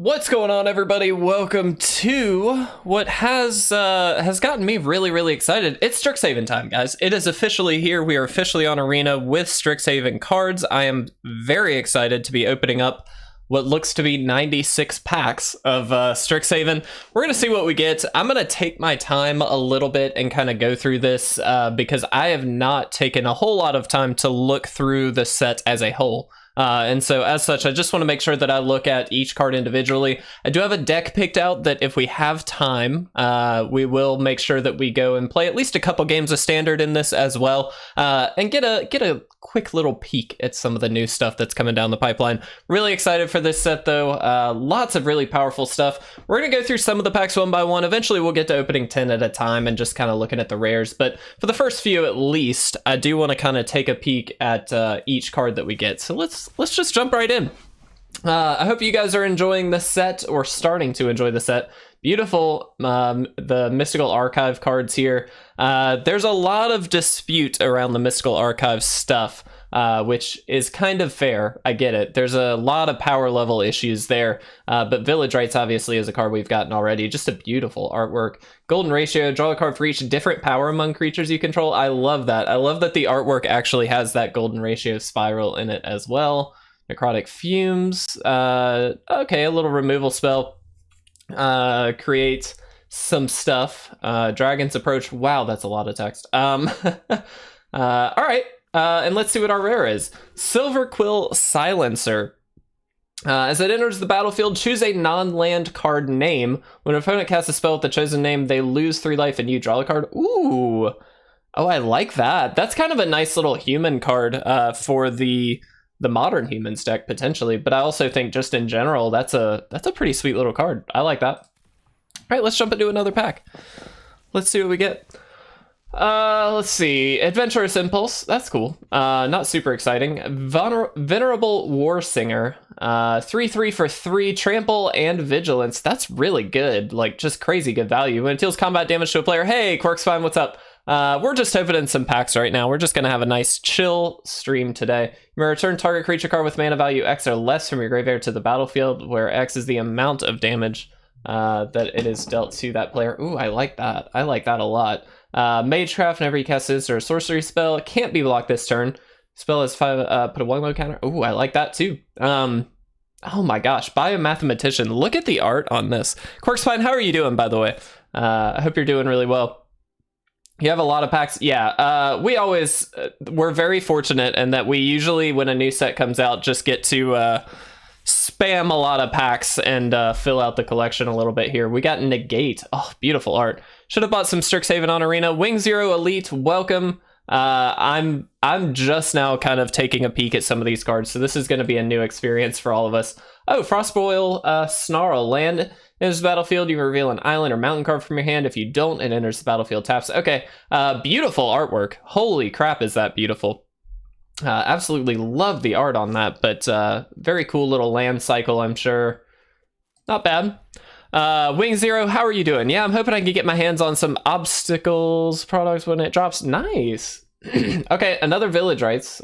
What's going on, everybody? Welcome to what has gotten me really excited. It's Strixhaven time, guys. It is officially here. We are officially on Arena with Strixhaven cards. I am very excited to be opening up what looks to be 96 packs of Strixhaven. We're going to see what we get. I'm going to take my time a little bit and kind of go through this because I have not taken a whole lot of time to look through the set as a whole. And so as such, I just want to make sure that I look at each card individually. I do have a deck picked out that if we have time, we will make sure that we go and play at least a couple games of Standard in this as well, and get a quick little peek at some of the new stuff that's coming down the pipeline. Really excited for this set though. Lots of really powerful stuff. We're going to go through some of the packs one by one. Eventually we'll get to opening 10 at a time and just kind of looking at the rares. But for the first few at least, I do want to kind of take a peek at each card that we get. So let's just jump right in. I hope you guys are enjoying the set or starting to enjoy the set. Beautiful, the Mystical Archive cards here. There's a lot of dispute around the Mystical Archive stuff, which is kind of fair. I get it. There's a lot of power level issues there, but Village Rites obviously is a card we've gotten already. Just a beautiful artwork. Golden Ratio, draw a card for each different power among creatures you control. I love that. I love that the artwork actually has that Golden Ratio spiral in it as well. Necrotic Fumes. Okay, a little removal spell. Create some stuff. Dragon's Approach. Wow, that's a lot of text. All right, and let's see what our rare is. Silver Quill Silencer. As it enters the battlefield, choose a non-land card name. When an opponent casts a spell with the chosen name, they lose 3 life and you draw a card. Ooh. Oh, I like that. That's kind of a nice little human card for the modern humans deck potentially, but I also think just in general that's a pretty sweet little card. I like that. All right, let's jump into another pack. Let's see what we get. Let's see. Adventurous Impulse. That's cool. Not super exciting. Venerable Warsinger. 3/3 for 3 trample and vigilance. That's really good. Like, just crazy good value. When it deals combat damage to a player. Hey, Quarkspine, what's up? We're just opening some packs right now. We're just going to have a nice chill stream today. You may return target creature card with mana value X or less from your graveyard to the battlefield, where X is the amount of damage that it is dealt to that player. Ooh, I like that. I like that a lot. Magecraft, whenever you cast this or a sorcery spell, it can't be blocked this turn. Spell has 5, put a 1/1 counter. Ooh, I like that too. Oh my gosh, Biomathematician. Look at the art on this. Quarkspine, how are you doing, by the way? I hope you're doing really well. You have a lot of packs. Yeah, we're very fortunate in that we usually, when a new set comes out, just get to spam a lot of packs and fill out the collection a little bit here. We got Negate. Oh, beautiful art. Should have bought some Strixhaven on Arena. Wing Zero Elite, welcome. I'm just now kind of taking a peek at some of these cards, so this is going to be a new experience for all of us. Oh, Frostboil Snarl. Land enters the battlefield, you reveal an island or mountain card from your hand. If you don't, it enters the battlefield taps. Okay, beautiful artwork. Holy crap, is that beautiful. Absolutely love the art on that, but very cool little land cycle, I'm sure. Not bad. Wing Zero, how are you doing? Yeah, I'm hoping I can get my hands on some Obstacles products when it drops. Nice. Okay, another Village Rites.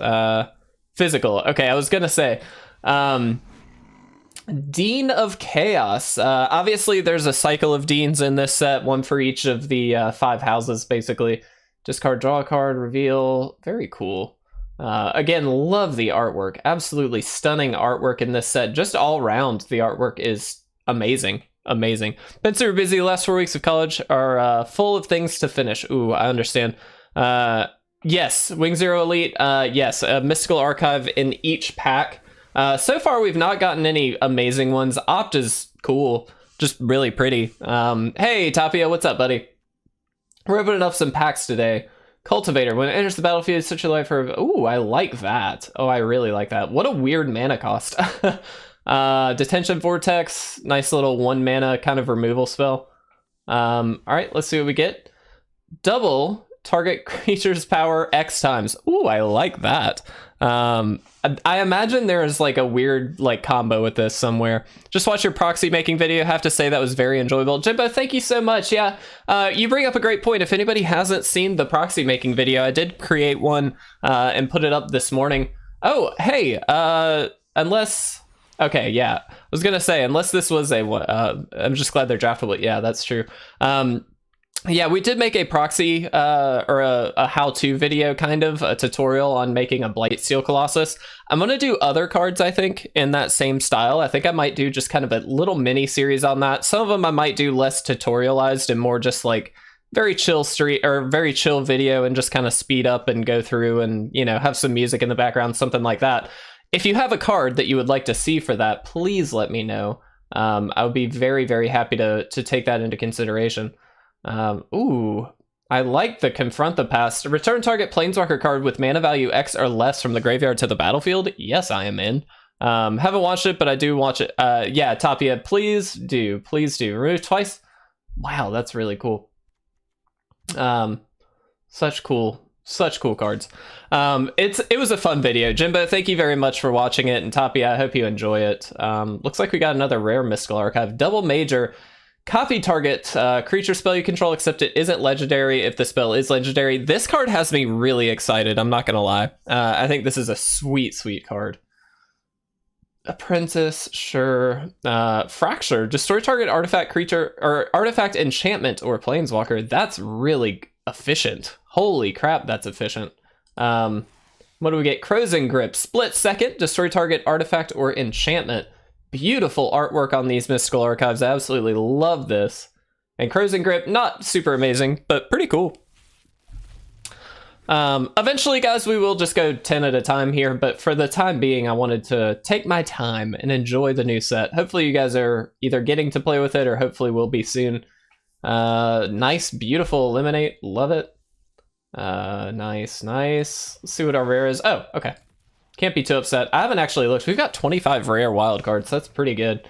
Physical. Okay, I was gonna say. Dean of Chaos. Obviously, there's a cycle of Deans in this set, one for each of the 5 houses, basically. Discard, draw a card, reveal. Very cool. Again, love the artwork. Absolutely stunning artwork in this set. Just all around, the artwork is amazing. Amazing. Been super busy. The last 4 weeks of college are full of things to finish. Ooh, I understand. Yes, Wing Zero Elite. Yes, a Mystical Archive in each pack. So far, we've not gotten any amazing ones. Opt is cool. Just really pretty. Hey, Tapia, what's up, buddy? We're opening up some packs today. Cultivator. When it enters the battlefield, switch your life for... Ooh, I like that. Oh, I really like that. What a weird mana cost. Detention Vortex. Nice little 1 mana kind of removal spell. All right, let's see what we get. Double target creature's power X times. Ooh, I like that. I imagine there is like a weird like combo with this somewhere. Just watch your proxy making video. I have to say that was very enjoyable. Jimbo, thank you so much. Yeah, you bring up a great point. If anybody hasn't seen the proxy making video, I did create one and put it up this morning. Oh, hey, unless Okay, yeah. I was gonna say, unless this was a, I'm just glad they're draftable. Yeah, that's true. Yeah, we did make a proxy or a how-to video, kind of a tutorial on making a Blightsteel Colossus. I'm gonna do other cards, I think, in that same style. I think I might do just kind of a little mini series on that. Some of them I might do less tutorialized and more just like very chill very chill video, and just kind of speed up and go through and, you know, have some music in the background, something like that. If you have a card that you would like to see for that, please let me know. I would be very, very happy to take that into consideration. Ooh, I like the Confront the Past. Return target Planeswalker card with mana value X or less from the graveyard to the battlefield. Yes, I am in. Haven't watched it, but I do watch it. Yeah, Tapia, please do. Please do. Remove twice. Wow, that's really cool. Such cool cards. It was a fun video. Jimbo, thank you very much for watching it, and Tapia, I hope you enjoy it. Looks like we got another rare Mystical Archive. Double Major. Copy target creature spell you control, except it isn't legendary if the spell is legendary. This card has me really excited, I'm not gonna lie. I think this is a sweet card. Apprentice, sure. Fracture, destroy target artifact creature or artifact enchantment or planeswalker. That's really efficient. Holy crap, that's efficient. What do we get? Crow's Grip, split second, destroy target artifact or enchantment. Beautiful artwork on these Mystical Archives. I absolutely love this. And Crow's Grip, not super amazing, but pretty cool. Eventually, guys, we will just go 10 at a time here, but for the time being, I wanted to take my time and enjoy the new set. Hopefully you guys are either getting to play with it, or hopefully will be soon. Nice, beautiful Eliminate. Love it. Nice. Let's see what our rare is. Oh, okay. Can't be too upset. I haven't actually looked. We've got 25 rare wild cards. That's pretty good.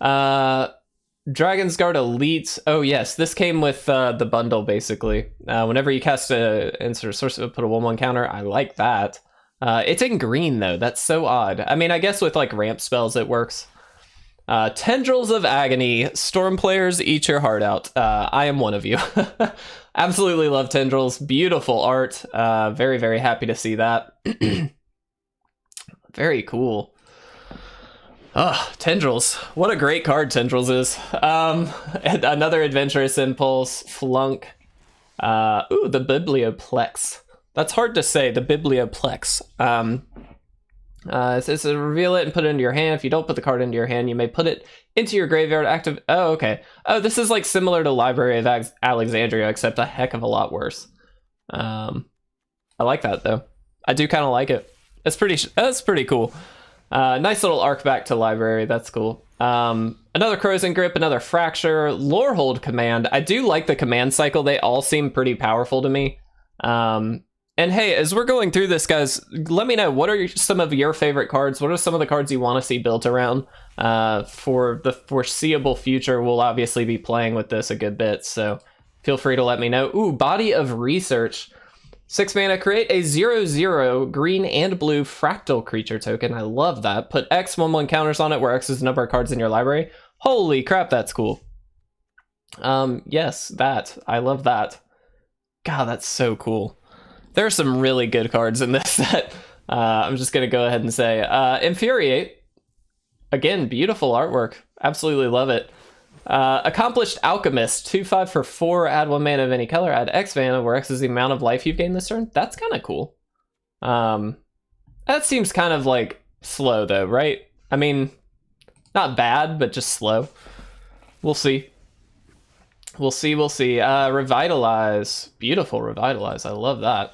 Dragon's Guard Elite. Oh, yes. This came with the bundle, basically. Whenever you cast a insert source, put a 1/1 counter. I like that. It's in green, though. That's so odd. I mean, I guess with like ramp spells, it works. Tendrils of Agony. Storm players, eat your heart out. I am one of you. Absolutely love Tendrils. Beautiful art. Very, very happy to see that. Very cool. Oh, Tendrils. What a great card Tendrils is. Another Adventurous Impulse. Flunk. Ooh, the Biblioplex. That's hard to say, the Biblioplex. It says to reveal it and put it into your hand. If you don't put the card into your hand, you may put it into your graveyard. Active. Oh, okay. Oh, this is like similar to Library of Alexandria, except a heck of a lot worse. I like that, though. I do kind of like it. That's pretty cool. Nice little arc back to Library. That's cool. Another Crow's Grip, another Fracture, Lorehold Command. I do like the command cycle. They all seem pretty powerful to me. And hey, as we're going through this, guys, let me know, what are some of your favorite cards? What are some of the cards you want to see built around? For the foreseeable future, we'll obviously be playing with this a good bit, so feel free to let me know. Ooh, Body of Research. 6 mana, create a 0/0 green and blue fractal creature token. I love that. Put X 1/1 counters on it, where X is the number of cards in your library. Holy crap, that's cool. Yes, that. I love that. God, that's so cool. There are some really good cards in this set. I'm just going to go ahead and say. Infuriate. Again, beautiful artwork. Absolutely love it. Accomplished Alchemist, 2/5 for 4, add 1 mana of any color, add X mana, where X is the amount of life you've gained this turn. That's kind of cool. That seems kind of like slow, though, right? I mean, not bad, but just slow. We'll see. We'll see. Revitalize. Beautiful Revitalize. I love that.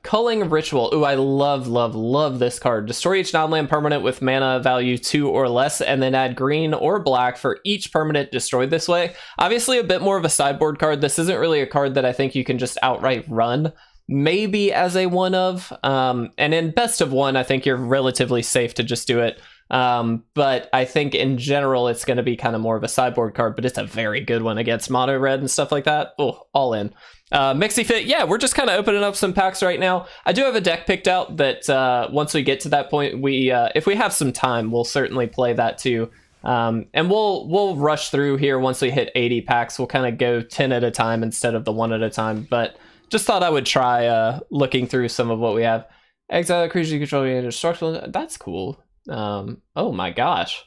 Culling Ritual. Ooh, I love this card. Destroy each non-land permanent with mana value 2 or less, and then add green or black for each permanent destroyed this way. Obviously a bit more of a sideboard card. This isn't really a card that I think you can just outright run. Maybe as a one of, and in best of one, I think you're relatively safe to just do it. But I think in general, it's going to be kind of more of a sideboard card, but it's a very good one against mono red and stuff like that. Oh, all in. Mixie Fit, yeah, we're just kind of opening up some packs right now. I do have a deck picked out that once we get to that point, if we have some time, we'll certainly play that too. And we'll rush through here once we hit 80 packs. We'll kind of go 10 at a time instead of the 1 at a time, but just thought I would try looking through some of what we have. Exile a creature you control, indestructible. That's cool. Oh my gosh.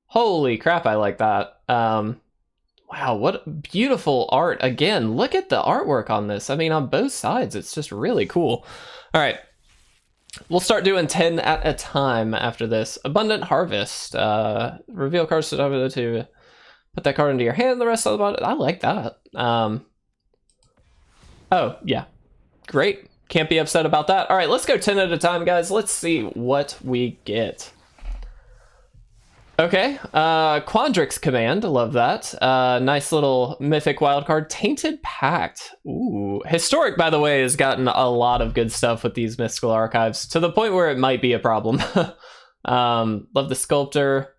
Holy crap, I like that. Wow, what beautiful art. Again, look at the artwork on this. I mean, on both sides, it's just really cool. All right, we'll start doing 10 at a time after this. Abundant Harvest. Reveal cards to put that card into your hand, the rest of the body. I like that. Oh, yeah. Great. Can't be upset about that. All right, let's go 10 at a time, guys. Let's see what we get. Okay, Quandrix Command, love that. Nice little mythic wildcard. Tainted Pact. Ooh. Historic, by the way, has gotten a lot of good stuff with these mystical archives, to the point where it might be a problem. Love the Sculptor.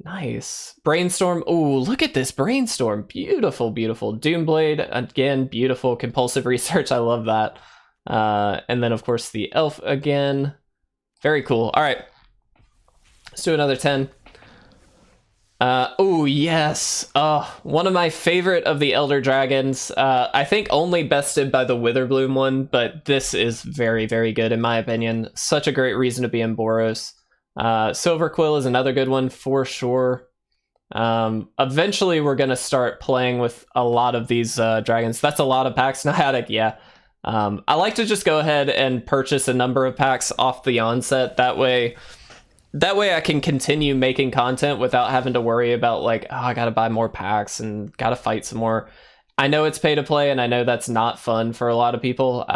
Nice. Brainstorm. Ooh, look at this Brainstorm. Beautiful, beautiful. Doomblade, again, beautiful. Compulsive Research, I love that. And then, of course, the Elf again. Very cool. All right. Let's do another 10. Oh, yes. One of my favorite of the Elder Dragons. I think only bested by the Witherbloom one, but this is very, very good in my opinion. Such a great reason to be in Boros. Silver Quill is another good one for sure. Eventually we're going to start playing with a lot of these dragons. That's a lot of packs. Nihadic, yeah. I like to just go ahead and purchase a number of packs off the onset. That way I can continue making content without having to worry about like, oh, I gotta buy more packs and gotta fight some more. I know it's pay to play, and I know that's not fun for a lot of people,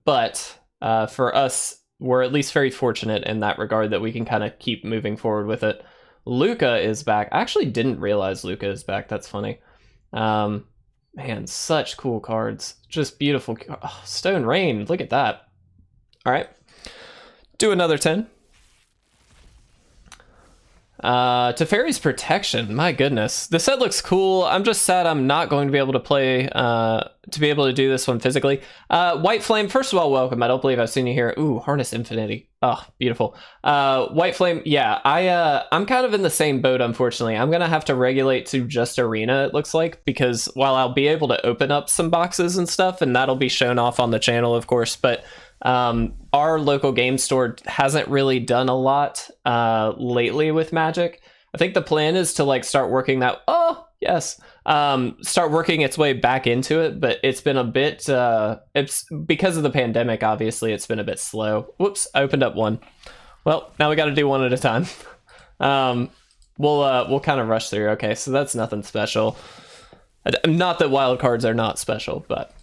but for us, we're at least very fortunate in that regard that we can kind of keep moving forward with it. Luca is back. I actually didn't realize Luca is back. That's funny. Man, such cool cards. Just beautiful. Oh, Stone Rain, look at that. All right, do another 10. Teferi's Protection, my goodness. The set looks cool. I'm just sad I'm not going to be able to play, to be able to do this one physically. White Flame, first of all, welcome. I don't believe I've seen you here. Ooh, Harness Infinity. Oh, beautiful. White Flame, yeah, I'm kind of in the same boat, unfortunately. I'm gonna have to regulate to just Arena, it looks like, because while I'll be able to open up some boxes and stuff, and that'll be shown off on the channel, of course, but our local game store hasn't really done a lot lately with Magic. I think the plan is to like start working that. Oh yes, start working its way back into it, but it's been a bit. It's because of the pandemic. Obviously, it's been a bit slow. Whoops, I opened up one. Well, now we got to do one at a time. We'll kind of rush through. Okay, so that's nothing special. Not that wild cards are not special, but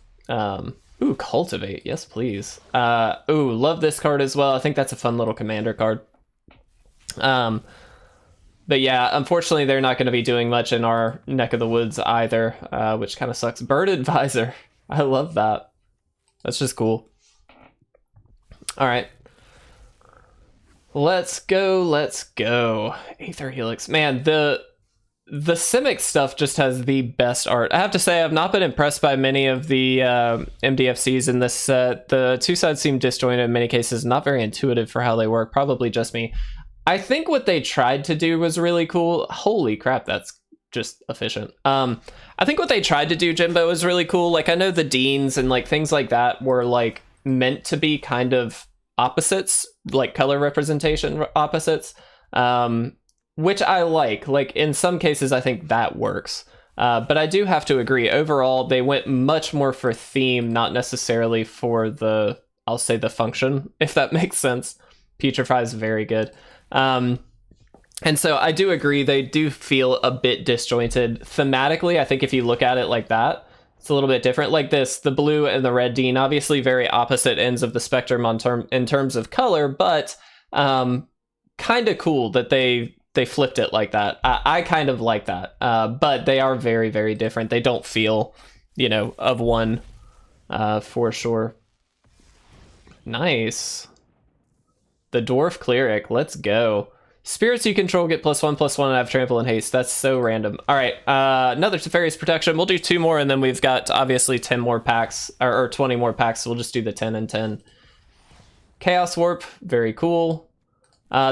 ooh, Cultivate, yes please. Ooh, love this card as well. I think that's a fun little commander card. But yeah, unfortunately they're not going to be doing much in our neck of the woods either, which kind of sucks. Bird Advisor, I love that. That's just cool. All right. Let's go. Aether Helix. Man, the Simic stuff just has the best art. I have to say, I've not been impressed by many of the MDFCs in this set. The two sides seem disjointed in many cases, not very intuitive for how they work. Probably just me. I think what they tried to do was really cool. Holy crap, that's just efficient. I think what they tried to do, Jimbo, is really cool. Like, I know the Deans and like things like that were like meant to be kind of opposites, like color representation opposites. Which I like. Like, in some cases, I think that works. But I do have to agree. Overall, they went much more for theme, not necessarily for the, I'll say, the function, if that makes sense. Putrefy is very good. And so I do agree, they do feel a bit disjointed. Thematically, I think if you look at it like that, it's a little bit different. Like this, the blue and the red Dean, obviously very opposite ends of the spectrum in terms of color, but kind of cool that they flipped it like that. I kind of like that, but they are very, very different. They don't feel, of one, for sure. Nice. The Dwarf Cleric, let's go. Spirits you control get +1/+1 and have trample and haste. That's so random. All right, another Teferi's Protection. We'll do 2 more, and then we've got obviously 10 more packs, or 20 more packs. So we'll just do the 10 and 10. Chaos Warp, very cool.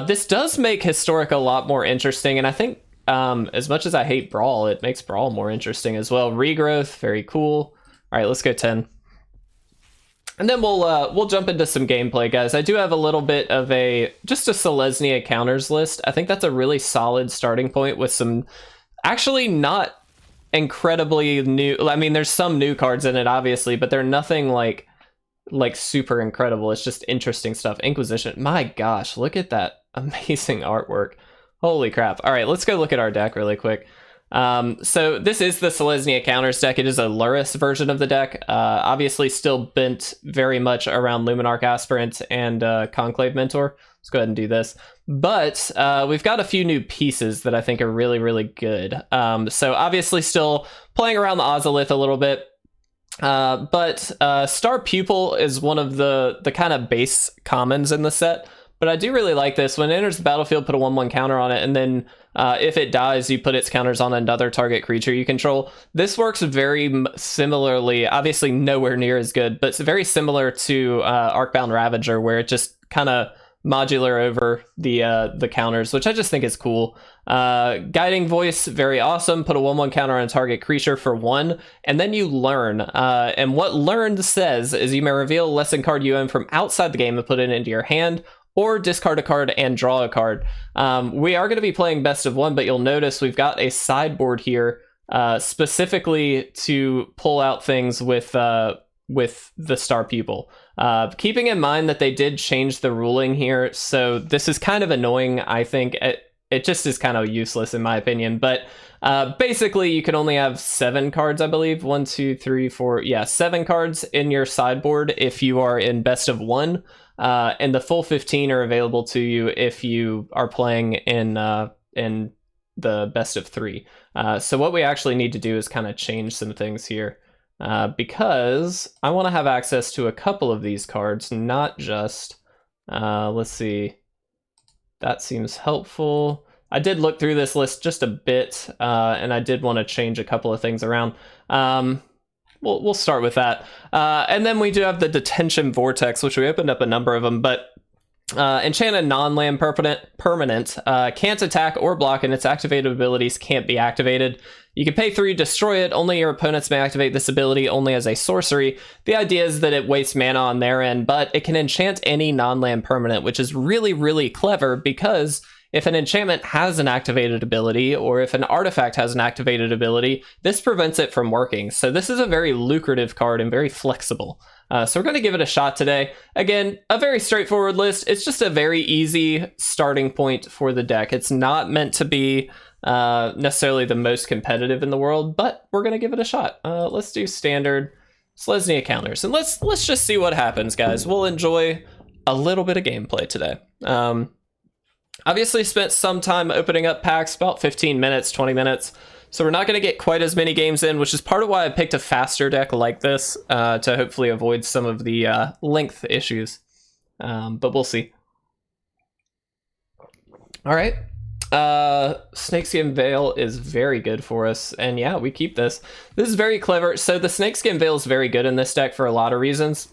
This does make Historic a lot more interesting, and I think as much as I hate Brawl, it makes Brawl more interesting as well. Regrowth, very cool. All right, let's go 10. And then we'll jump into some gameplay, guys. I do have a little bit of just a Selesnya Counters list. I think that's a really solid starting point with some actually not incredibly new. I mean, there's some new cards in it, obviously, but they're nothing like super incredible. It's just interesting stuff. Inquisition. My gosh, look at that amazing artwork. Holy crap. All right, let's go look at our deck really quick. So this is the Selesnya Counters deck. It is a Lurrus version of the deck. Obviously still bent very much around Luminarch Aspirant and Conclave Mentor. Let's go ahead and do this. But we've got a few new pieces that I think are really, really good. So obviously still playing around the Ozolith a little bit. But Star Pupil is one of the kind of base commons in the set. But I do really like this. When it enters the battlefield, put a 1/1 counter on it, and then if it dies, you put its counters on another target creature you control. This works very similarly, obviously nowhere near as good, but it's very similar to Arcbound Ravager, where it just kind of modular over the counters, which I just think is cool. Guiding Voice, very awesome. Put a 1/1 counter on a target creature for 1, and then you learn. And what learned says is you may reveal a lesson card you own from outside the game and put it into your hand, or discard a card and draw a card. We are going to be playing best of 1, but you'll notice we've got a sideboard here specifically to pull out things with the Star Pupil. Keeping in mind that they did change the ruling here, so this is kind of annoying, I think. It just is kind of useless in my opinion, but basically you can only have 7 cards, I believe. 1, 2, 3, 4, yeah, 7 cards in your sideboard if you are in best of 1. And the full 15 are available to you if you are playing in the best of 3. So what we actually need to do is kind of change some things here, because I want to have access to a couple of these cards, not just, let's see, that seems helpful. I did look through this list just a bit, and I did want to change a couple of things around. We'll start with that. And then we do have the Detention Vortex, which we opened up a number of them, but enchanted non-land permanent can't attack or block, and its activated abilities can't be activated. You can pay 3, destroy it. Only your opponents may activate this ability, only as a sorcery. The idea is that it wastes mana on their end, but it can enchant any non-land permanent, which is really, really clever, because if an enchantment has an activated ability, or if an artifact has an activated ability, this prevents it from working. So this is a very lucrative card and very flexible. So we're going to give it a shot today. Again, a very straightforward list. It's just a very easy starting point for the deck. It's not meant to be necessarily the most competitive in the world, but we're going to give it a shot. Let's do standard Selesnya Counters, and let's just see what happens, guys. We'll enjoy a little bit of gameplay today. Obviously spent some time opening up packs, about 15 minutes, 20 minutes. So we're not going to get quite as many games in, which is part of why I picked a faster deck like this to hopefully avoid some of the length issues. But we'll see. All right. Snakeskin Veil is very good for us. And yeah, we keep this. This is very clever. So the Snakeskin Veil is very good in this deck for a lot of reasons.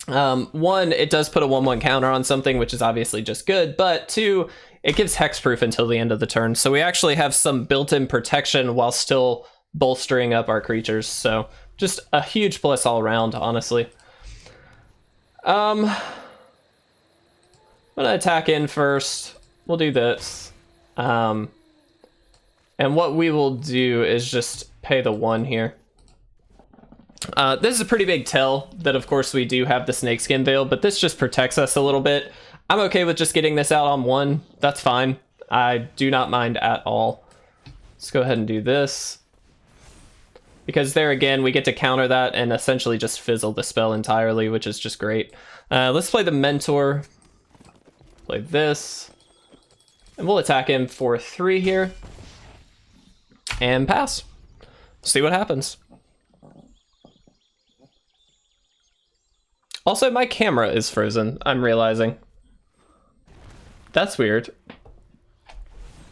1, it does put a 1/1 counter on something, which is obviously just good, but 2, it gives hexproof until the end of the turn, so we actually have some built-in protection while still bolstering up our creatures, so just a huge plus all around, honestly. I'm gonna attack in first. We'll do this, and what we will do is just pay the 1 here. This is a pretty big tell that, of course, we do have the Snakeskin Veil, but this just protects us a little bit. I'm okay with just getting this out on 1. That's fine. I do not mind at all. Let's go ahead and do this, because there again, we get to counter that and essentially just fizzle the spell entirely, which is just great. Let's play the Mentor. Play this. And we'll attack him for 3 here. And pass. See what happens. Also, my camera is frozen, I'm realizing. That's weird.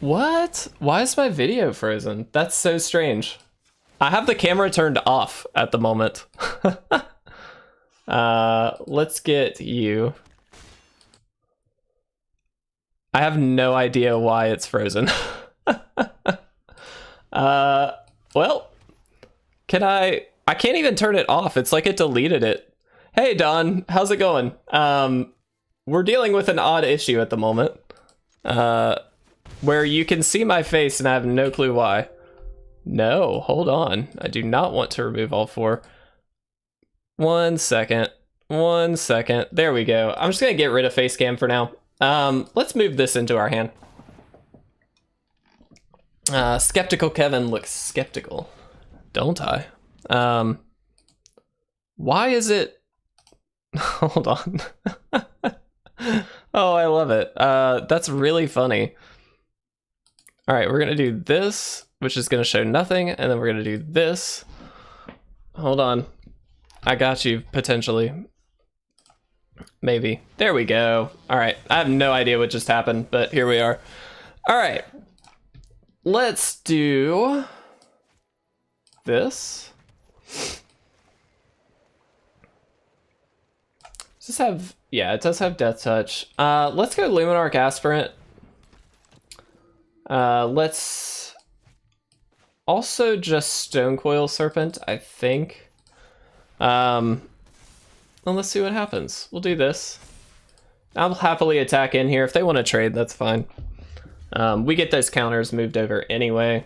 What? Why is my video frozen? That's so strange. I have the camera turned off at the moment. Let's get you. I have no idea why it's frozen. Well, can I can't even turn it off. It's like it deleted it. Hey Don, how's it going? We're dealing with an odd issue at the moment. Where you can see my face and I have no clue why. No, hold on. I do not want to remove all 4. 1 second. 1 second. There we go. I'm just gonna get rid of face cam for now. Let's move this into our hand. Skeptical Kevin looks skeptical, don't I? Why is it? Hold on. Oh, I love it. That's really funny. All right, we're gonna do this, which is gonna show nothing, and then we're gonna do this. Hold on. I got you, potentially. Maybe. There we go. All right, I have no idea what just happened, but here we are. All right. Let's do this. Does this have, yeah, it does have Death Touch. Let's go Luminarch Aspirant. Let's also just Stonecoil Serpent, I think. Well, let's see what happens. We'll do this. I'll happily attack in here. If they want to trade, that's fine. We get those counters moved over anyway.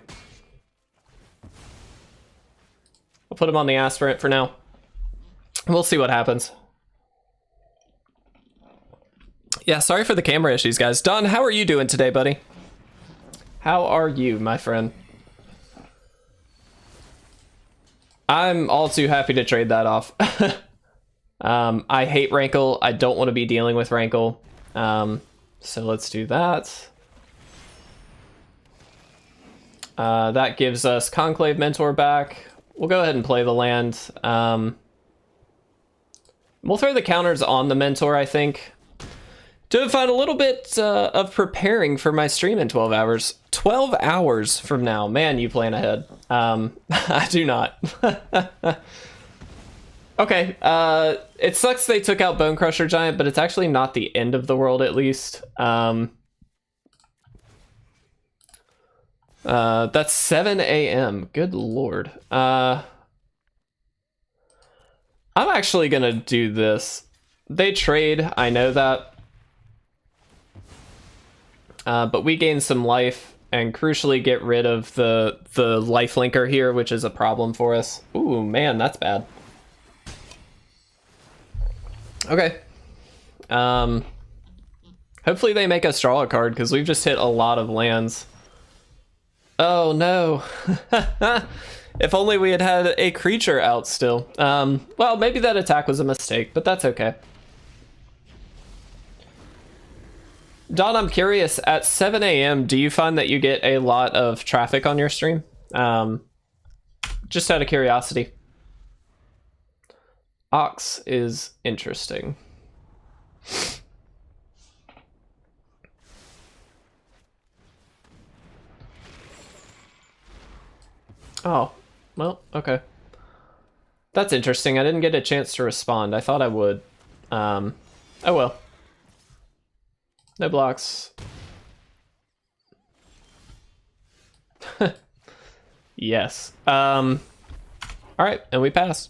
I'll put them on the Aspirant for now. We'll see what happens. Yeah, sorry for the camera issues, guys. Don, how are you doing today, buddy? How are you, my friend? I'm all too happy to trade that off. I hate Rankle. I don't want to be dealing with Rankle. So let's do that. That gives us Conclave Mentor back. We'll go ahead and play the land. We'll throw the counters on the Mentor, I think. To find a little bit of preparing for my stream in 12 hours. 12 hours from now. Man, you plan ahead. I do not. Okay, it sucks they took out Bone Crusher Giant, but it's actually not the end of the world, at least. That's 7 a.m. Good lord. I'm actually gonna do this. They trade, I know that. But we gain some life and crucially get rid of the life linker here, which is a problem for us. Ooh, man, that's bad. Okay. Hopefully they make us draw a card because we've just hit a lot of lands. Oh no. If only we had had a creature out still. Well, maybe that attack was a mistake, but that's okay. Don, I'm curious, at 7 a.m., do you find that you get a lot of traffic on your stream? Just out of curiosity. Ox is interesting. Oh, well, okay. That's interesting. I didn't get a chance to respond. I thought I would. Oh well. No blocks. Yes. All right, and we pass.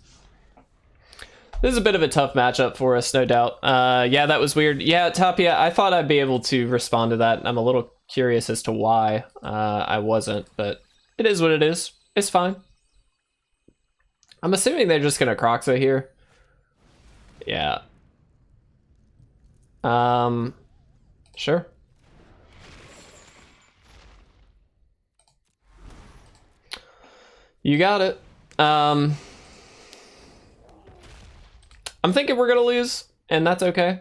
This is a bit of a tough matchup for us, no doubt. Yeah, that was weird. Yeah, Tapia, I thought I'd be able to respond to that. I'm a little curious as to why I wasn't, but it is what it is. It's fine. I'm assuming they're just gonna Croxa here. Yeah. Sure. You got it. I'm thinking we're gonna lose, and that's okay.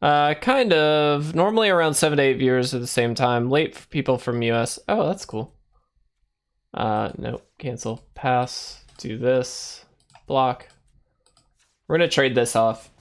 Kind of. Normally around 7 to 8 viewers at the same time. Late people from US. Oh, that's cool. Nope. Cancel. Pass. Do this. Block. We're gonna trade this off.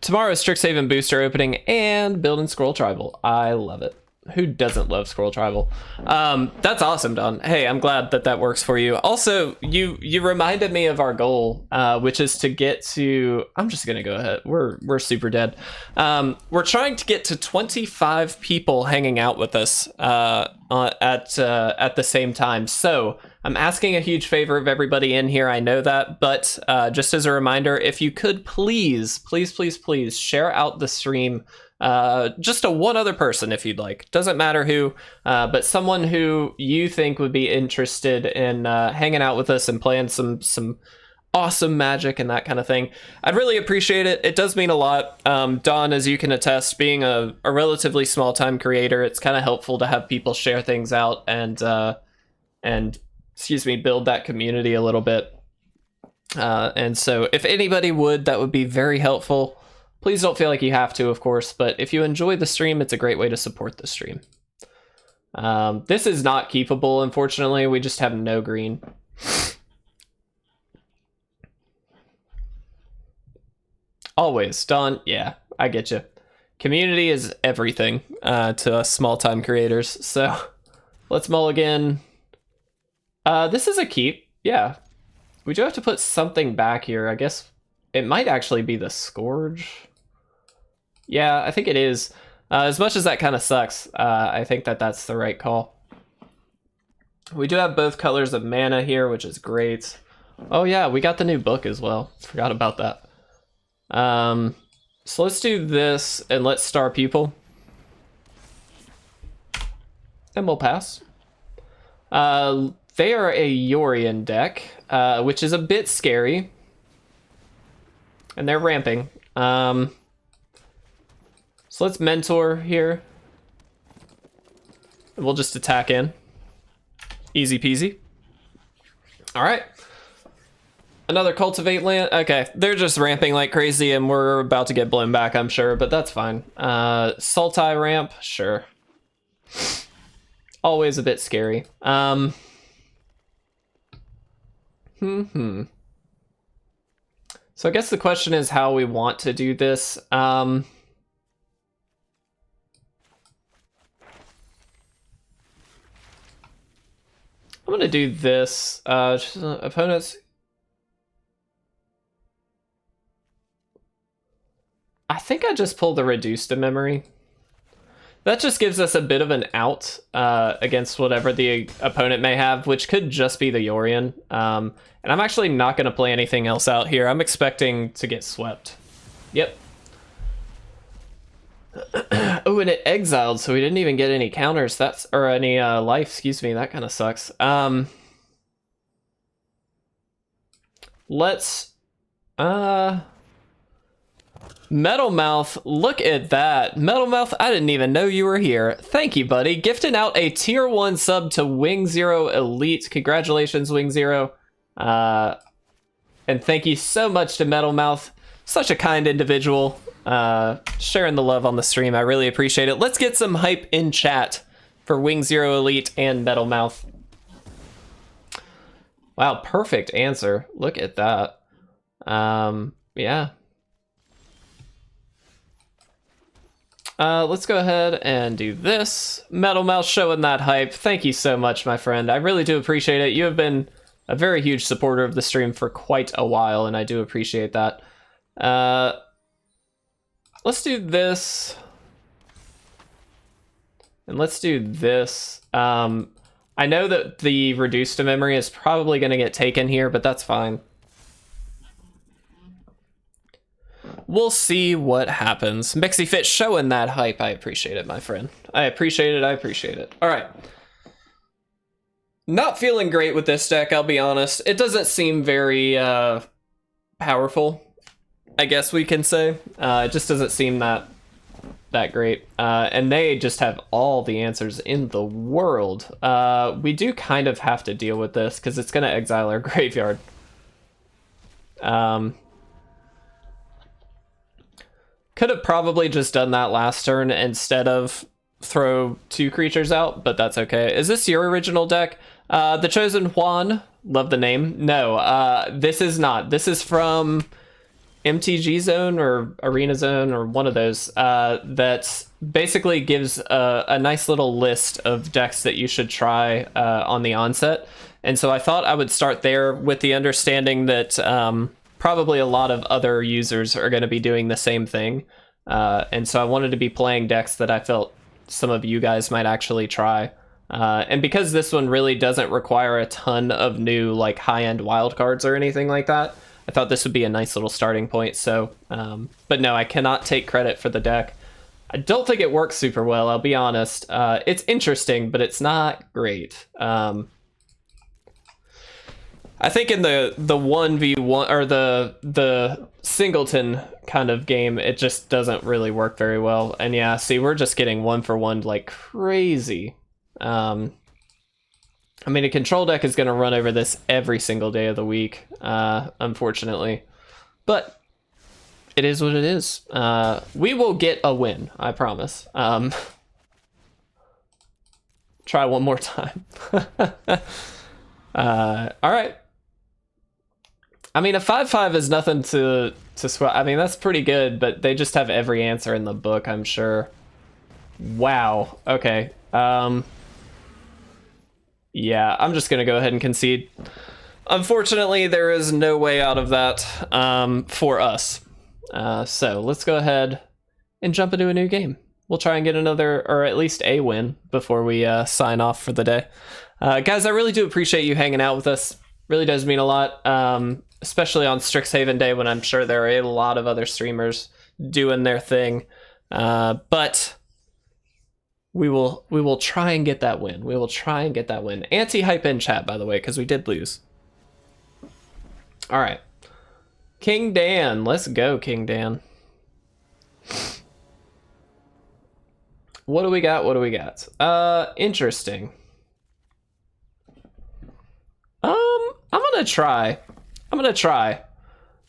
Tomorrow is Strixhaven booster opening and build and scroll tribal. I love it. Who doesn't love Squirrel Tribal? That's awesome, Don. Hey, I'm glad that that works for you. Also, you reminded me of our goal, which is to get to. I'm just gonna go ahead. We're super dead. We're trying to get to 25 people hanging out with us at the same time. So I'm asking a huge favor of everybody in here. I know that, but just as a reminder, if you could please share out the stream. Just to one other person if you'd like, doesn't matter who, but someone who you think would be interested in hanging out with us and playing some awesome Magic and that kind of thing. I'd really appreciate it. It does mean a lot. Don, as you can attest, being a relatively small time creator, it's kind of helpful to have people share things out and build that community a little bit. And so if anybody would, that would be very helpful. Please don't feel like you have to, of course, but if you enjoy the stream, it's a great way to support the stream. This is not keepable, unfortunately. We just have no green. Always, Don. Yeah, I get you. Community is everything to us small-time creators. So let's mulligan. This is a keep. Yeah. We do have to put something back here. I guess it might actually be the Scourge. Yeah, I think it is. As much as that kind of sucks, I think that that's the right call. We do have both colors of mana here, which is great. Oh yeah, we got the new book as well. Forgot about that. So let's do this and let's Star Pupil. And we'll pass. They are a Yorion deck, which is a bit scary. And they're ramping. So let's Mentor here. We'll just attack in. Easy peasy. All right. Another Cultivate land. Okay, they're just ramping like crazy and we're about to get blown back, I'm sure, but that's fine. Sultai ramp, sure. Always a bit scary. So I guess the question is how we want to do this. I'm gonna do this. Opponents. I think I just pulled the Reduce to Memory. That just gives us a bit of an out against whatever the opponent may have, which could just be the Yorion. And I'm actually not going to play anything else out here. I'm expecting to get swept. Yep. Oh, and it exiled, so we didn't even get any counters. That's or any life. Excuse me. That kind of sucks. Let's. Metalmouth, look at that. Metalmouth, I didn't even know you were here. Thank you, buddy. Gifting out a tier 1 sub to Wing Zero Elite. Congratulations, Wing Zero. And thank you so much to Metalmouth. Such a kind individual. Sharing the love on the stream. I really appreciate it. Let's get some hype in chat for Wing Zero Elite and Metalmouth. Wow, perfect answer. Look at that. Yeah. Let's go ahead and do this. Metalmouth showing that hype. Thank you so much, my friend. I really do appreciate it. You have been a very huge supporter of the stream for quite a while, and I do appreciate that. Let's do this. And let's do this. I know that the Reduce to Memory is probably going to get taken here, but that's fine. We'll see what happens. Mixie Fit showing that hype. I appreciate it, my friend. I appreciate it. I appreciate it. All right. Not feeling great with this deck, I'll be honest. It doesn't seem very powerful, I guess we can say. It just doesn't seem that great. And they just have all the answers in the world. We do kind of have to deal with this because it's going to exile our graveyard. Could have probably just done that last turn instead of throw 2 creatures out, but that's okay. Is this your original deck? The Chosen Juan, love the name. No, this is not. This is from MTG Zone or Arena Zone or one of those that basically gives a nice little list of decks that you should try on the onset. And so I thought I would start there with the understanding that probably a lot of other users are going to be doing the same thing. And so I wanted to be playing decks that I felt some of you guys might actually try. And because this one really doesn't require a ton of new like high-end wildcards or anything like that, I thought this would be a nice little starting point. So, but no, I cannot take credit for the deck. I don't think it works super well, I'll be honest. It's interesting, but it's not great. I think in the 1v1 or the singleton kind of game, it just doesn't really work very well. And yeah, see, we're just getting 1-for-1 like crazy. I mean, a control deck is going to run over this every single day of the week, unfortunately. But it is what it is. We will get a win, I promise. Try one more time. All right. I mean, a 5/5 is nothing to sweat. I mean, that's pretty good, but they just have every answer in the book, I'm sure. Wow. Okay. Yeah, I'm just going to go ahead and concede. Unfortunately, there is no way out of that for us. So let's go ahead and jump into a new game. We'll try and get another, or at least a win, before we sign off for the day. Guys, I really do appreciate you hanging out with us. Really does mean a lot, especially on Strixhaven Day when I'm sure there are a lot of other streamers doing their thing. But we will try and get that win. We will try and get that win. Anti-hype in chat, by the way, because we did lose. All right. King Dan. Let's go, King Dan. What do we got? What do we got? Interesting. I'm gonna try.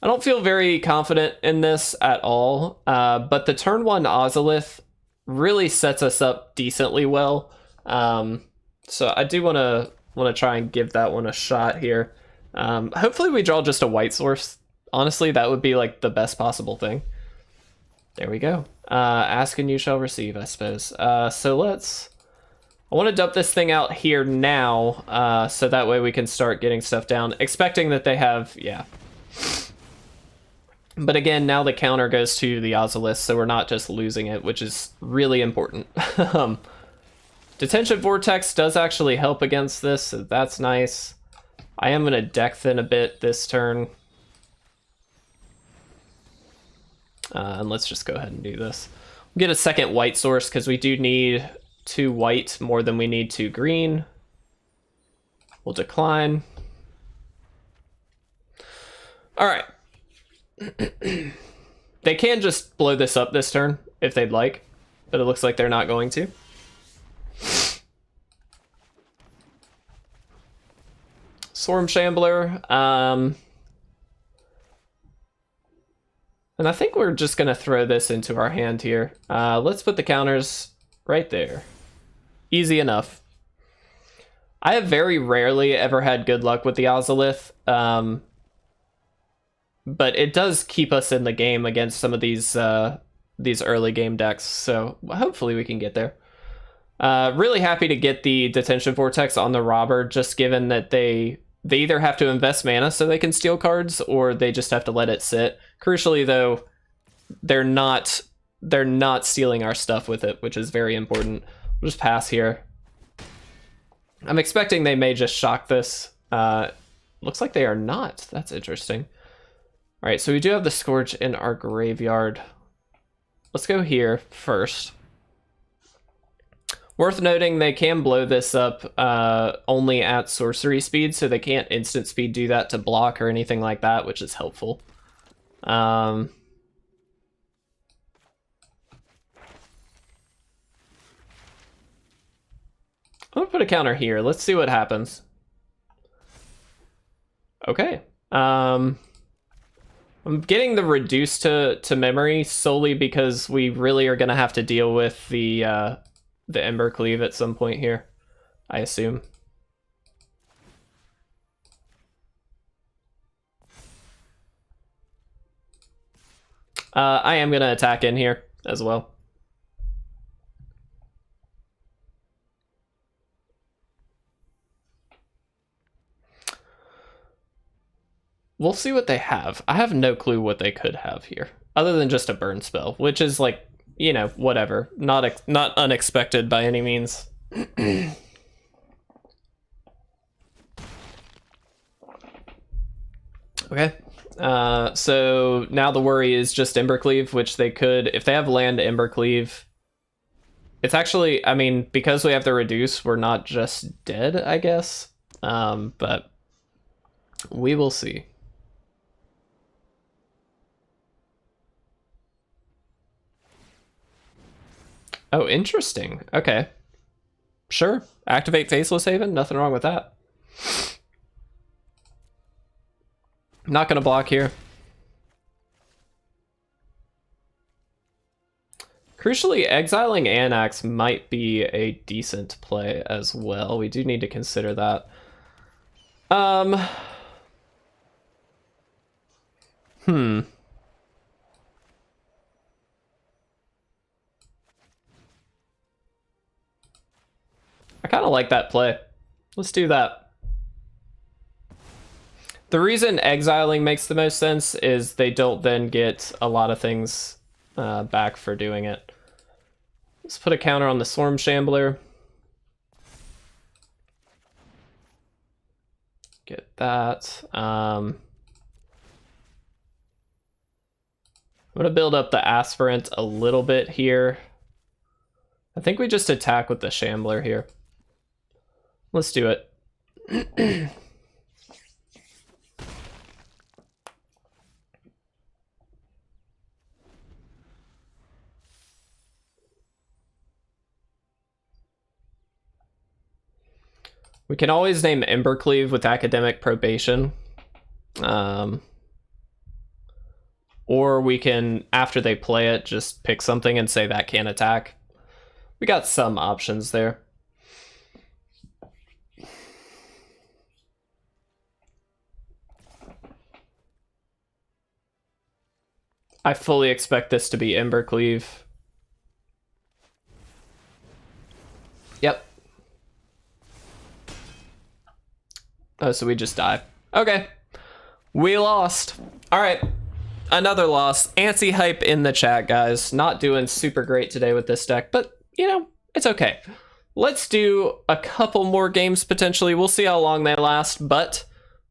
I don't feel very confident in this at all, but the turn 1 Ozolith really sets us up decently well. So I do want to try and give that one a shot here. Hopefully we draw just a white source. Honestly, that would be like the best possible thing. There we go. Ask and you shall receive, I suppose. So I want to dump this thing out here now, so that way we can start getting stuff down, expecting that they have, yeah. But again, now the counter goes to the Ozolith, so we're not just losing it, which is really important. Detention Vortex does actually help against this, so that's nice. I am going to deck thin a bit this turn. And let's just go ahead and do this. We'll get a second white source, because we do need 2 white more than we need 2 green. We'll decline. All right. They can just blow this up this turn if they'd like, but it looks like they're not going to. Swarm Shambler. And I think we're just going to throw this into our hand here. Let's put the counters right there. Easy enough. I have very rarely ever had good luck with the Ozolith. But it does keep us in the game against some of these early game decks, so hopefully we can get there. Really happy to get the Detention Vortex on the robber, just given that they either have to invest mana so they can steal cards, or they just have to let it sit. Crucially, though, they're not stealing our stuff with it, which is very important. We'll just pass here. I'm expecting they may just shock this. Looks like they are not. That's interesting. All right, so we do have the Scourge in our graveyard. Let's go here first. Worth noting, they can blow this up only at sorcery speed, so they can't instant speed do that to block or anything like that, which is helpful. I'm gonna put a counter here. Let's see what happens. Okay. I'm getting the reduced to memory solely because we really are going to have to deal with the Ember Cleave at some point here, I assume. I am going to attack in here as well. We'll see what they have. I have no clue what they could have here, other than just a burn spell, which is like, you know, whatever. Not unexpected by any means. Okay. So now the worry is just Embercleave, which they could, if they have land Embercleave. It's actually, I mean, because we have the reduce, we're not just dead, I guess. But we will see. Oh, interesting. Okay. Sure. Activate Faceless Haven. Nothing wrong with that. Not going to block here. Crucially, exiling Anax might be a decent play as well. We do need to consider that. I kind of like that play. Let's do that. The reason exiling makes the most sense is they don't then get a lot of things back for doing it. Let's put a counter on the Swarm Shambler. Get that. I'm going to build up the Aspirant a little bit here. I think we just attack with the Shambler here. Let's do it. We can always name Embercleave with Academic Probation. Or we can, after they play it, just pick something and say that can't attack. We got some options there. I fully expect this to be Embercleave. Yep. Oh, so we just die. Okay. We lost. All right. Another loss. Anti-hype in the chat, guys. Not doing super great today with this deck, but, you know, it's okay. Let's do a couple more games potentially. We'll see how long they last, but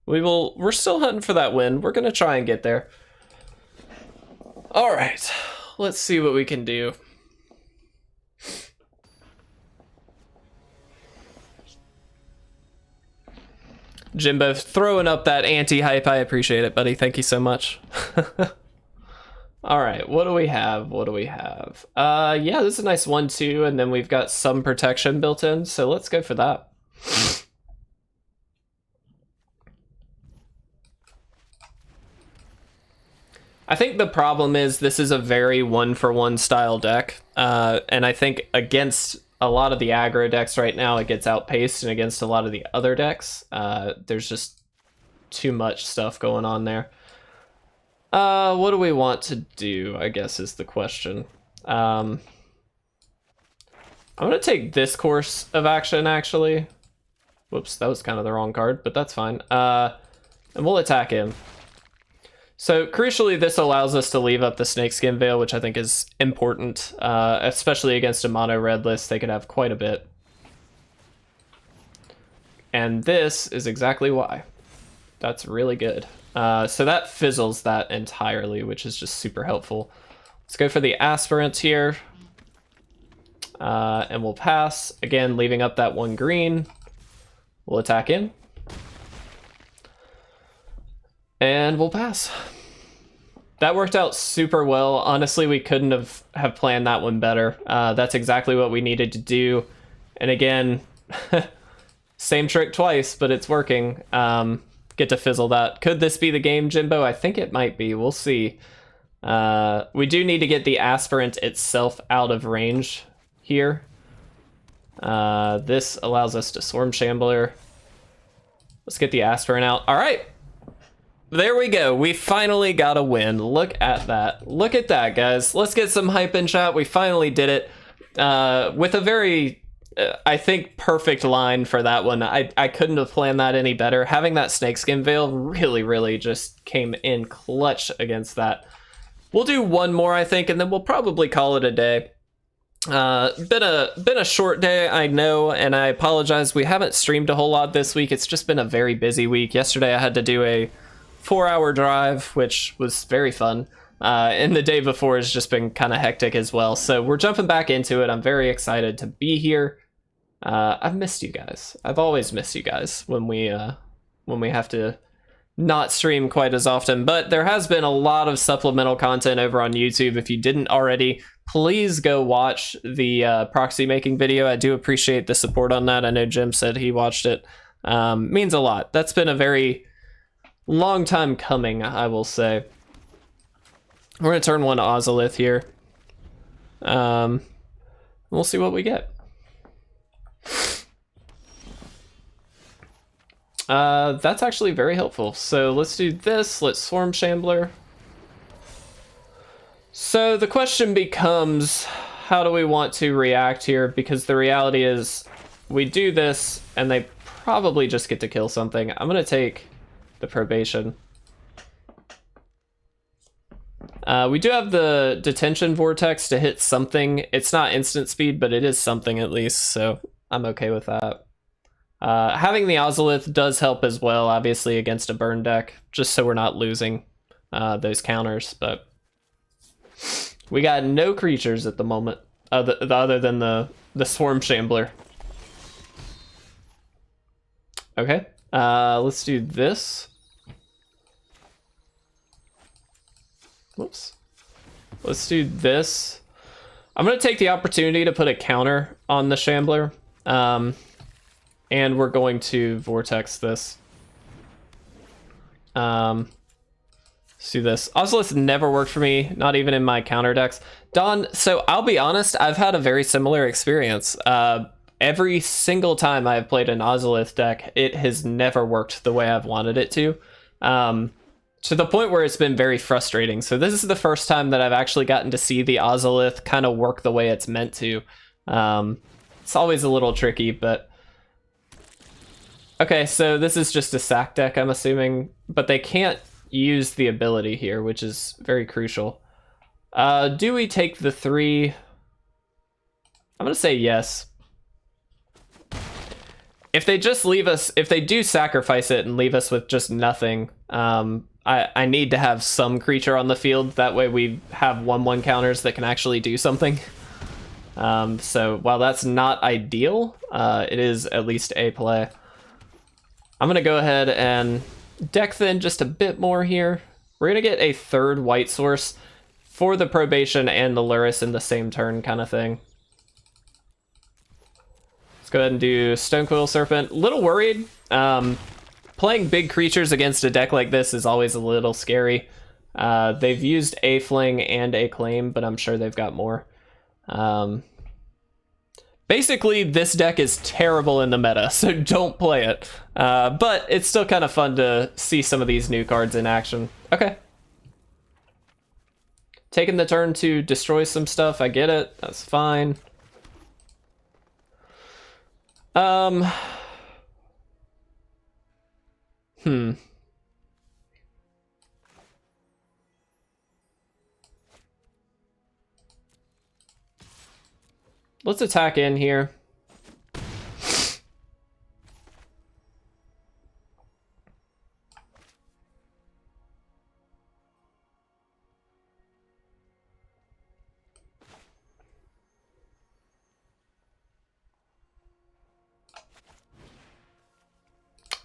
we're still hunting for that win. We're going to try and get there. All right. Let's see what we can do. Jimbo throwing up that anti-hype. I appreciate it, buddy. Thank you so much. All right, what do we have? What do we have? Yeah, this is a nice 1-2, and then we've got some protection built in, so let's go for that. I think the problem is this is a very one-for-one style deck, and I think against a lot of the aggro decks right now, it gets outpaced, and against a lot of the other decks, there's just too much stuff going on there. What do we want to do, I guess, is the question. I'm going to take this course of action, actually. Whoops, that was kind of the wrong card, but that's fine. And we'll attack him. So, crucially, this allows us to leave up the Snakeskin Veil, which I think is important, especially against a mono-red list. They could have quite a bit. And this is exactly why. That's really good. So that fizzles that entirely, which is just super helpful. Let's go for the Aspirant here. And we'll pass. Again, leaving up that 1 green. We'll attack in. And we'll pass. That worked out super well. Honestly, we couldn't have planned that one better. That's exactly what we needed to do. And again, same trick twice, but it's working. Get to fizzle that. Could this be the game, Jimbo? I think it might be. We'll see. We do need to get the Aspirant itself out of range here. This allows us to Swarm Shambler. Let's get the Aspirant out. All right. There we go. We finally got a win. Look at that. Look at that, guys. Let's get some hype in chat. We finally did it with a very, I think, perfect line for that one. I couldn't have planned that any better. Having that Snakeskin Veil really just came in clutch against that. We'll do one more, I think, and then we'll probably call it a day. Been a short day, I know, and I apologize. We haven't streamed a whole lot this week. It's just been a very busy week. Yesterday I had to do a 4-hour drive, which was very fun. And the day before has just been kind of hectic as well. So we're jumping back into it. I'm very excited to be here. I've missed you guys. I've always missed you guys when we have to not stream quite as often, but there has been a lot of supplemental content over on YouTube. If you didn't already, please go watch the proxy making video. I do appreciate the support on that. I know Jim said he watched it. Means a lot. That's been a very long time coming, I will say. We're gonna turn one Ozolith here. We'll see what we get. That's actually very helpful. So let's do this. Let's Swarm Shambler. So the question becomes, how do we want to react here? Because the reality is we do this and they probably just get to kill something. I'm going to take the Probation. We do have the Detention Vortex to hit something. It's not instant speed, but it is something at least, so I'm okay with that. Having the Ozolith does help as well, obviously, against a burn deck, just so we're not losing those counters, but we got no creatures at the moment, other than the Swarm Shambler. Okay, let's do this. Whoops. Let's do this. I'm going to take the opportunity to put a counter on the Shambler. And we're going to Vortex this. Let's do this. Ozolith never worked for me, not even in my counter decks. Don, so I'll be honest, I've had a very similar experience. Every single time I've played an Ozolith deck, it has never worked the way I've wanted it to the point where it's been very frustrating. So this is the first time that I've actually gotten to see the Ozolith kind of work the way it's meant to. It's always a little tricky, but... Okay, so this is just a sack deck, I'm assuming, but they can't use the ability here, which is very crucial. Do we take the 3? I'm going to say yes. If they just leave us, if they do sacrifice it and leave us with just nothing, I need to have some creature on the field. That way we have 1/1 counters that can actually do something. So while that's not ideal, it is at least a play. I'm going to go ahead and deck thin just a bit more here. We're going to get a 3rd white source for the Probation and the Lurrus in the same turn kind of thing. Let's go ahead and do Stonecoil Serpent. Little worried. Playing big creatures against a deck like this is always a little scary. They've used a Fling and a Claim, but I'm sure they've got more. Basically, this deck is terrible in the meta, so don't play it. But it's still kind of fun to see some of these new cards in action. Okay. Taking the turn to destroy some stuff, I get it. That's fine. Let's attack in here.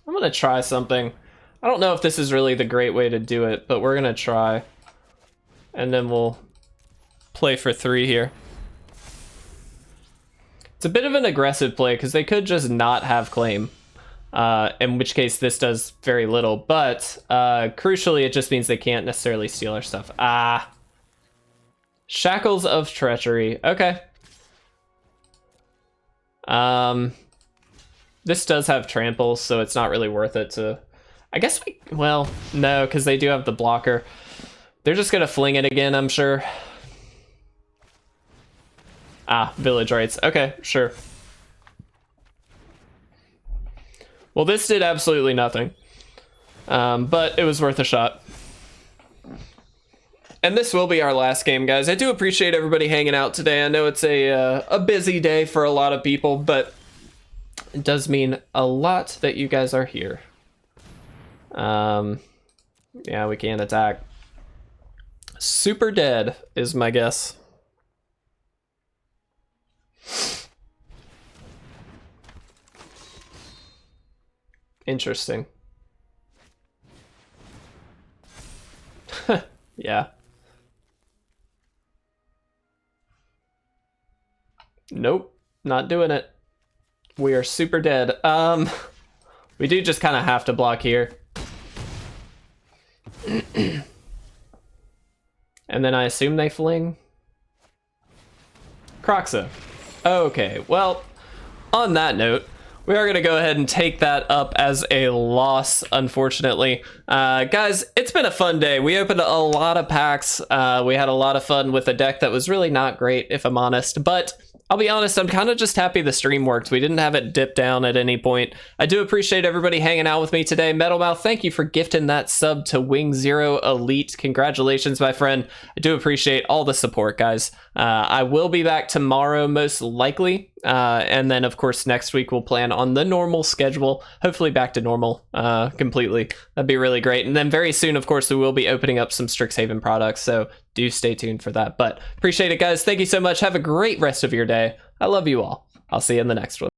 I'm gonna try something. I don't know if this is really the great way to do it, but we're gonna try. And then we'll play for 3 here. It's a bit of an aggressive play because they could just not have Claim, in which case this does very little, but crucially it just means they can't necessarily steal our stuff. Shackles of Treachery. Okay. This does have Trample, so it's not really worth it to... I guess well, no, because they do have the blocker. They're just gonna fling it again, I'm sure. Ah, village rights. Okay, sure. Well, this did absolutely nothing. But it was worth a shot. And this will be our last game, guys. I do appreciate everybody hanging out today. I know it's a busy day for a lot of people, but it does mean a lot that you guys are here. Yeah, we can't attack. Super dead is my guess. Interesting. Yeah. Nope, not doing it. We are super dead. We do just kind of have to block here. And then I assume they fling. Croxa. Okay, well, on that note, we are going to go ahead and take that up as a loss, unfortunately. Guys, it's been a fun day. We opened a lot of packs. We had a lot of fun with a deck that was really not great, if I'm honest. But I'll be honest, I'm kind of just happy the stream worked. We didn't have it dip down at any point. I do appreciate everybody hanging out with me today. Metalmouth, thank you for gifting that sub to Wing Zero Elite. Congratulations, my friend. I do appreciate all the support, guys. I will be back tomorrow, most likely. And then, of course, next week we'll plan on the normal schedule. Hopefully back to normal completely. That'd be really great. And then very soon, of course, we will be opening up some Strixhaven products. So do stay tuned for that. But appreciate it, guys. Thank you so much. Have a great rest of your day. I love you all. I'll see you in the next one.